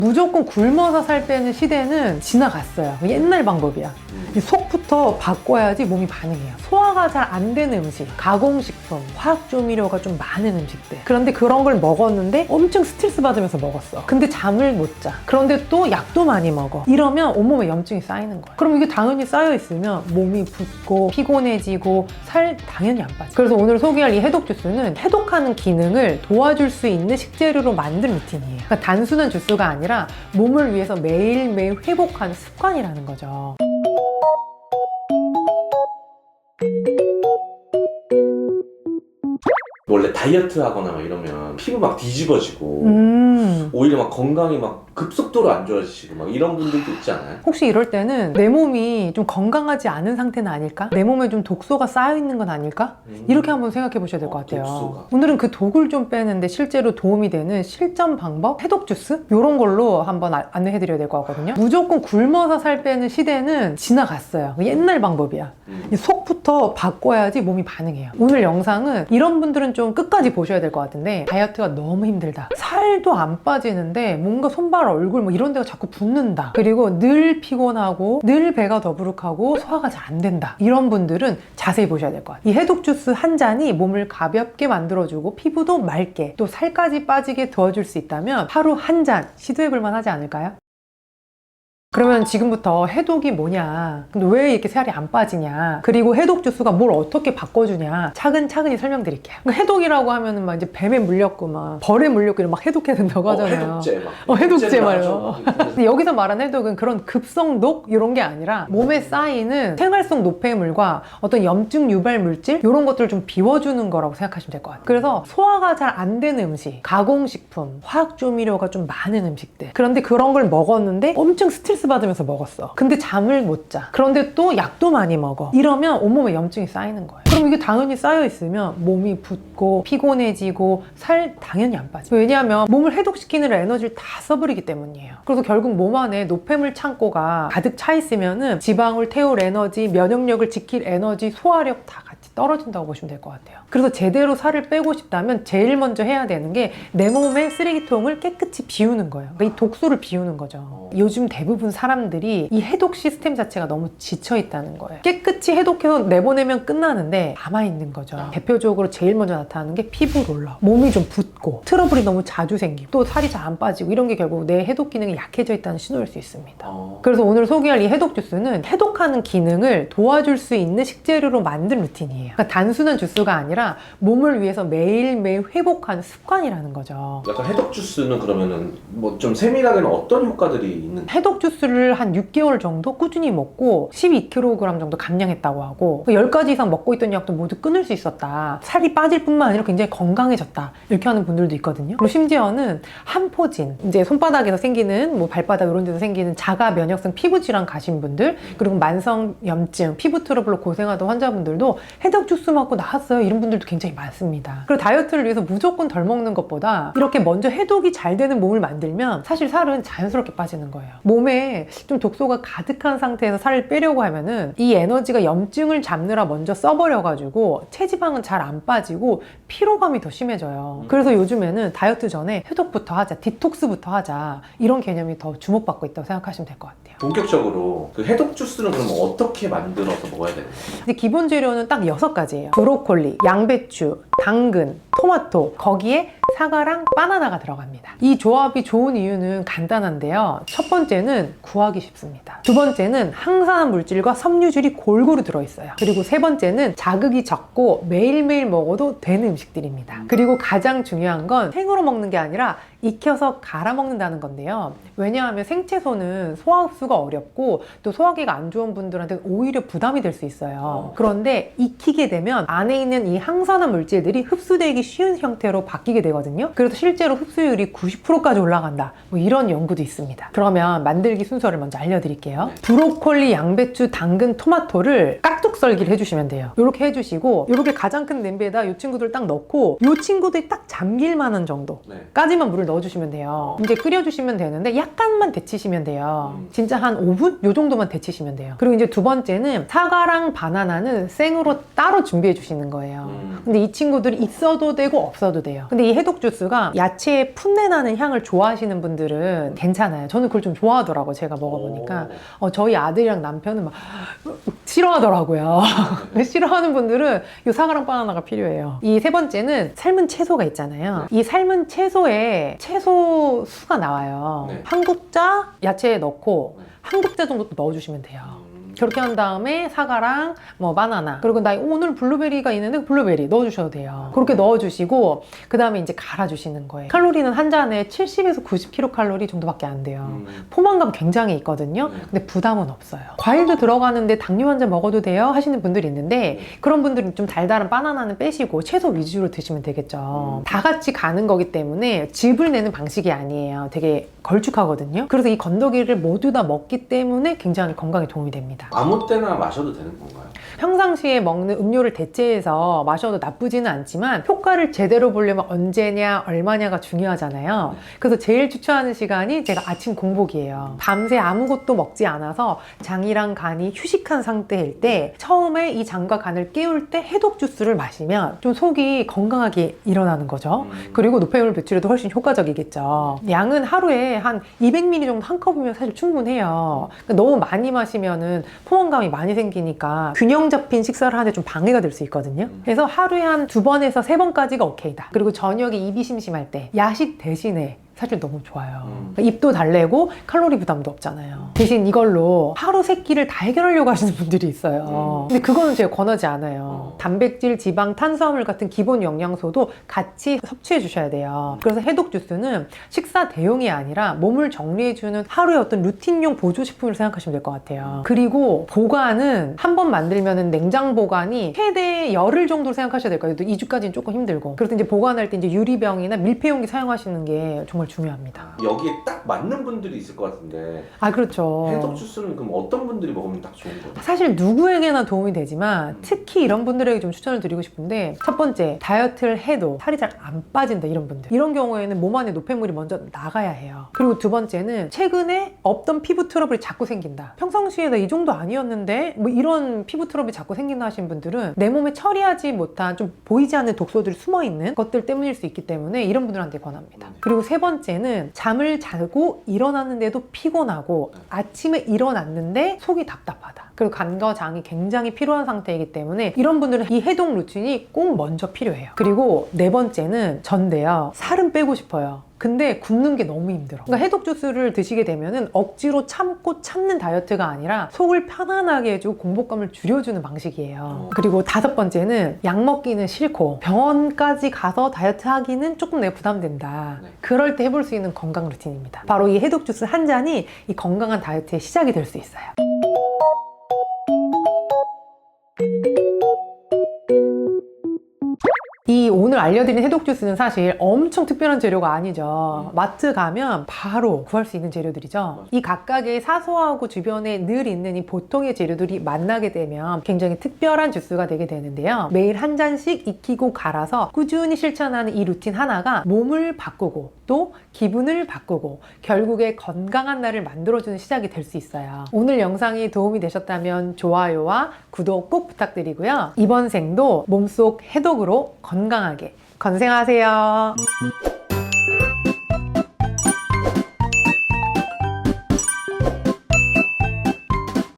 무조건 굶어서 살 빼는 시대는 지나갔어요. 옛날 방법이야. 속부터 바꿔야지 몸이 반응해요. 소화가 잘 안 되는 음식, 가공식품, 화학조미료가 좀 많은 음식들. 그런데 그런 걸 먹었는데 엄청 스트레스 받으면서 먹었어. 근데 잠을 못 자. 그런데 또 약도 많이 먹어. 이러면 온몸에 염증이 쌓이는 거야. 그럼 이게 당연히 쌓여있으면 몸이 붓고 피곤해지고 살 당연히 안 빠져. 그래서 오늘 소개할 이 해독 주스는 해독하는 기능을 도와줄 수 있는 식재료로 만든 루틴이에요. 그러니까 단순한 주스가 아니라 몸을 위해서 매일매일 회복하는 습관이라는 거죠. 원래 다이어트 하거나 막 이러면 피부 막 뒤집어지고 오히려 막 건강이 막 급속도로 안 좋아지시고 막 이런 분들도 있지 않아요? 혹시 이럴 때는 내 몸이 좀 건강하지 않은 상태는 아닐까? 내 몸에 좀 독소가 쌓여있는 건 아닐까? 이렇게 한번 생각해 보셔야 될 것 같아요. 독소가. 오늘은 그 독을 좀 빼는데 실제로 도움이 되는 실전 방법? 해독 주스? 이런 걸로 한번 안내해 드려야 될 것 같거든요. 무조건 굶어서 살 빼는 시대는 지나갔어요. 옛날 방법이야. 속부터 바꿔야지 몸이 반응해요. 오늘 영상은 이런 분들은 좀 끝까지 보셔야 될 것 같은데 다이어트가 너무 힘들다. 살도 안 빠지는데 뭔가 손발, 얼굴 뭐 이런 데가 자꾸 붓는다. 그리고 늘 피곤하고 늘 배가 더부룩하고 소화가 잘 안 된다. 이런 분들은 자세히 보셔야 될 것 같아요. 이 해독 주스 한 잔이 몸을 가볍게 만들어주고 피부도 맑게 또 살까지 빠지게 도와줄 수 있다면 하루 한 잔 시도해 볼 만하지 않을까요? 그러면 지금부터 해독이 뭐냐, 근데 왜 이렇게 살이 안 빠지냐, 그리고 해독 주스가 뭘 어떻게 바꿔주냐 차근차근히 설명드릴게요. 해독이라고 하면은 막 이제 뱀에 물렸고 막 벌에 물렸고 막 해독해야 된다고 하잖아요. 해독제 막. 해독제 말이에요. 하죠. 근데 여기서 말하는 해독은 그런 급성독 이런 게 아니라 몸에 쌓이는 생활성 노폐물과 어떤 염증 유발 물질 이런 것들을 좀 비워주는 거라고 생각하시면 될 것 같아요. 그래서 소화가 잘 안 되는 음식, 가공식품, 화학조미료가 좀 많은 음식들. 그런데 그런 걸 먹었는데 엄청 스트레스 받으면서 먹었어. 근데 잠을 못 자. 그런데 또 약도 많이 먹어. 이러면 온몸에 염증이 쌓이는 거예요. 그럼 이게 당연히 쌓여있으면 몸이 붓고 피곤해지고 살 당연히 안 빠져. 왜냐하면 몸을 해독시키는 에너지를 다 써버리기 때문이에요. 그래서 결국 몸 안에 노폐물 창고가 가득 차 있으면은 지방을 태울 에너지, 면역력을 지킬 에너지, 소화력 다 같이 떨어진다고 보시면 될 것 같아요. 그래서 제대로 살을 빼고 싶다면 제일 먼저 해야 되는 게 내 몸의 쓰레기통을 깨끗이 비우는 거예요. 그러니까 이 독소를 비우는 거죠. 요즘 대부분 사람들이 이 해독 시스템 자체가 너무 지쳐 있다는 거예요. 깨끗이 해독해서 내보내면 끝나는데 남아있는 거죠. 대표적으로 제일 먼저 나타나는 게 피부 롤러. 몸이 좀 붓고 트러블이 너무 자주 생기고 또 살이 잘 안 빠지고 이런 게 결국 내 해독 기능이 약해져 있다는 신호일 수 있습니다. 그래서 오늘 소개할 이 해독 주스는 해독하는 기능을 도와줄 수 있는 식재료로 만든 루틴이에요. 그러니까 단순한 주스가 아니라 몸을 위해서 매일매일 회복하는 습관이라는 거죠. 약간 해독 주스는 그러면은 뭐 좀 세밀하게는 어떤 효과들이 있는? 해독 주스를 한 6개월 정도 꾸준히 먹고 12kg 정도 감량했다고 하고 10가지 이상 먹고 있던 약도 모두 끊을 수 있었다. 살이 빠질 뿐만 아니라 굉장히 건강해졌다. 이렇게 하는 분들도 있거든요. 그리고 심지어는 한포진, 이제 손바닥에서 생기는 뭐 발바닥 이런 데서 생기는 자가 면역성 피부 질환 가신 분들, 그리고 만성 염증, 피부 트러블로 고생하던 환자분들도 해독 주스 먹고 나았어요. 이런 분들도 굉장히 많습니다. 그리고 다이어트를 위해서 무조건 덜 먹는 것보다 이렇게 먼저 해독이 잘 되는 몸을 만들면 사실 살은 자연스럽게 빠지는 거예요. 몸에 좀 독소가 가득한 상태에서 살을 빼려고 하면은 이 에너지가 염증을 잡느라 먼저 써버려가지고 체지방은 잘 안 빠지고 피로감이 더 심해져요. 그래서 요즘에는 다이어트 전에 해독부터 하자, 디톡스부터 하자 이런 개념이 더 주목받고 있다고 생각하시면 될 것 같아요. 본격적으로 그 해독 주스는 그럼 어떻게 만들어서 먹어야 되는 거예요? 근데 기본 재료는 딱 6가지예요. 브로콜리, 양배추, 당근, 토마토, 거기에 사과랑 바나나가 들어갑니다. 이 조합이 좋은 이유는 간단한데요. 첫 번째는 구하기 쉽습니다. 두 번째는 항산화 물질과 섬유질이 골고루 들어있어요. 그리고 세 번째는 자극이 적고 매일매일 먹어도 되는 음식들입니다. 그리고 가장 중요한 건 생으로 먹는 게 아니라 익혀서 갈아 먹는다는 건데요. 왜냐하면 생채소는 소화 흡수가 어렵고 또 소화기가 안 좋은 분들한테는 오히려 부담이 될 수 있어요. 그런데 익히게 되면 안에 있는 이 항산화 물질들이 흡수되기 쉬운 형태로 바뀌게 되거든요. 그래서 실제로 흡수율이 90%까지 올라간다. 뭐 이런 연구도 있습니다. 그러면 만들기 순서를 먼저 알려드릴게요. 브로콜리, 양배추, 당근, 토마토를 깍둑 썰기를 해주시면 돼요. 이렇게 해주시고 이렇게 가장 큰 냄비에다 이 친구들 딱 넣고 이 친구들이 딱 잠길 만한 정도까지만 물을 넣어주시면 돼요. 이제 끓여주시면 되는데 약간만 데치시면 돼요. 진짜 한 5분? 요 정도만 데치시면 돼요. 그리고 이제 두 번째는 사과랑 바나나는 생으로 따로 준비해 주시는 거예요. 근데 이 친구들이 있어도 되고 없어도 돼요. 근데 이 해독 주스가 야채의 풋내 나는 향을 좋아하시는 분들은 괜찮아요. 저는 그걸 좀 좋아하더라고요. 제가 먹어보니까. 저희 아들이랑 남편은 막 싫어하더라고요. 싫어하는 분들은 이 사과랑 바나나가 필요해요. 이 세 번째는 삶은 채소가 있잖아요. 이 삶은 채소에 채소 수가 나와요. 네. 한 국자 야채에 넣고 한 국자 정도 넣어주시면 돼요. 그렇게 한 다음에 사과랑 뭐 바나나, 그리고 나 오늘 블루베리가 있는데 블루베리 넣어주셔도 돼요. 그렇게 넣어주시고 그 다음에 이제 갈아주시는 거예요. 칼로리는 한 잔에 70에서 90kcal 정도밖에 안 돼요. 포만감 굉장히 있거든요. 근데 부담은 없어요. 과일도 들어가는데 당뇨 환자 먹어도 돼요? 하시는 분들이 있는데 그런 분들은 좀 달달한 바나나는 빼시고 채소 위주로 드시면 되겠죠. 다 같이 가는 거기 때문에 즙을 내는 방식이 아니에요. 되게 걸쭉하거든요. 그래서 이 건더기를 모두 다 먹기 때문에 굉장히 건강에 도움이 됩니다. 아무 때나 마셔도 되는 건가요? 평상시에 먹는 음료를 대체해서 마셔도 나쁘지는 않지만 효과를 제대로 보려면 언제냐 얼마냐가 중요하잖아요. 그래서 제일 추천하는 시간이 제가 아침 공복이에요. 밤새 아무것도 먹지 않아서 장이랑 간이 휴식한 상태일 때 처음에 이 장과 간을 깨울 때 해독 주스를 마시면 좀 속이 건강하게 일어나는 거죠. 그리고 노폐물 배출에도 훨씬 효과적이겠죠. 양은 하루에 한 200ml 정도 한 컵이면 사실 충분해요. 그러니까 너무 많이 마시면은 포만감이 많이 생기니까 균형 잡힌 식사를 하는데 좀 방해가 될 수 있거든요. 그래서 하루에 한 2번에서 3번까지가 오케이다. 그리고 저녁에 입이 심심할 때 야식 대신에 사실 너무 좋아요. 입도 달래고 칼로리 부담도 없잖아요. 대신 이걸로 하루 3끼를 다 해결하려고 하시는 분들이 있어요. 근데 그거는 제가 권하지 않아요. 단백질, 지방, 탄수화물 같은 기본 영양소도 같이 섭취해 주셔야 돼요. 그래서 해독 주스는 식사 대용이 아니라 몸을 정리해주는 하루의 어떤 루틴용 보조식품으로 생각하시면 될 것 같아요. 그리고 보관은 한 번 만들면은 냉장 보관이 최대 열흘 정도로 생각하셔야 될 거예요. 2주까지는 조금 힘들고. 그래서 이제 보관할 때 이제 유리병이나 밀폐용기 사용하시는 게 정말 중요합니다. 여기에 딱 맞는 분들이 있을 것 같은데 아, 그렇죠. 해독 주스는 그럼 어떤 분들이 먹으면 딱 좋은 거예요? 사실 누구에게나 도움이 되지만 특히 이런 분들에게 좀 추천을 드리고 싶은데, 첫 번째, 다이어트를 해도 살이 잘 안 빠진다 이런 분들, 이런 경우에는 몸 안에 노폐물이 먼저 나가야 해요. 그리고 두 번째는 최근에 없던 피부 트러블이 자꾸 생긴다, 평상시에 나 이 정도 아니었는데 뭐 이런 피부 트러블이 자꾸 생긴다 하신 분들은 내 몸에 처리하지 못한 좀 보이지 않는 독소들이 숨어있는 것들 때문일 수 있기 때문에 이런 분들한테 권합니다. 그리고 세 번째는 잠을 자고 일어났는데도 피곤하고 아침에 일어났는데 속이 답답하다, 그리고 간과 장이 굉장히 필요한 상태이기 때문에 이런 분들은 이 해독 루틴이 꼭 먼저 필요해요. 그리고 네 번째는 전데요, 살은 빼고 싶어요. 근데 굶는 게 너무 힘들어. 그러니까 해독 주스를 드시게 되면은 억지로 참는 다이어트가 아니라 속을 편안하게 해주고 공복감을 줄여주는 방식이에요. 그리고 다섯 번째는 약 먹기는 싫고 병원까지 가서 다이어트 하기는 조금 내가 부담된다. 그럴 때 해볼 수 있는 건강 루틴입니다. 바로 이 해독 주스 한 잔이 이 건강한 다이어트의 시작이 될 수 있어요. 이 오늘 알려드린 해독 주스는 사실 엄청 특별한 재료가 아니죠. 마트 가면 바로 구할 수 있는 재료들이죠. 이 각각의 사소하고 주변에 늘 있는 이 보통의 재료들이 만나게 되면 굉장히 특별한 주스가 되게 되는데요. 매일 한 잔씩 익히고 갈아서 꾸준히 실천하는 이 루틴 하나가 몸을 바꾸고 또 기분을 바꾸고 결국에 건강한 날을 만들어주는 시작이 될 수 있어요. 오늘 영상이 도움이 되셨다면 좋아요와 구독 꼭 부탁드리고요. 이번 생도 몸속 해독으로 건강하게 건생하세요.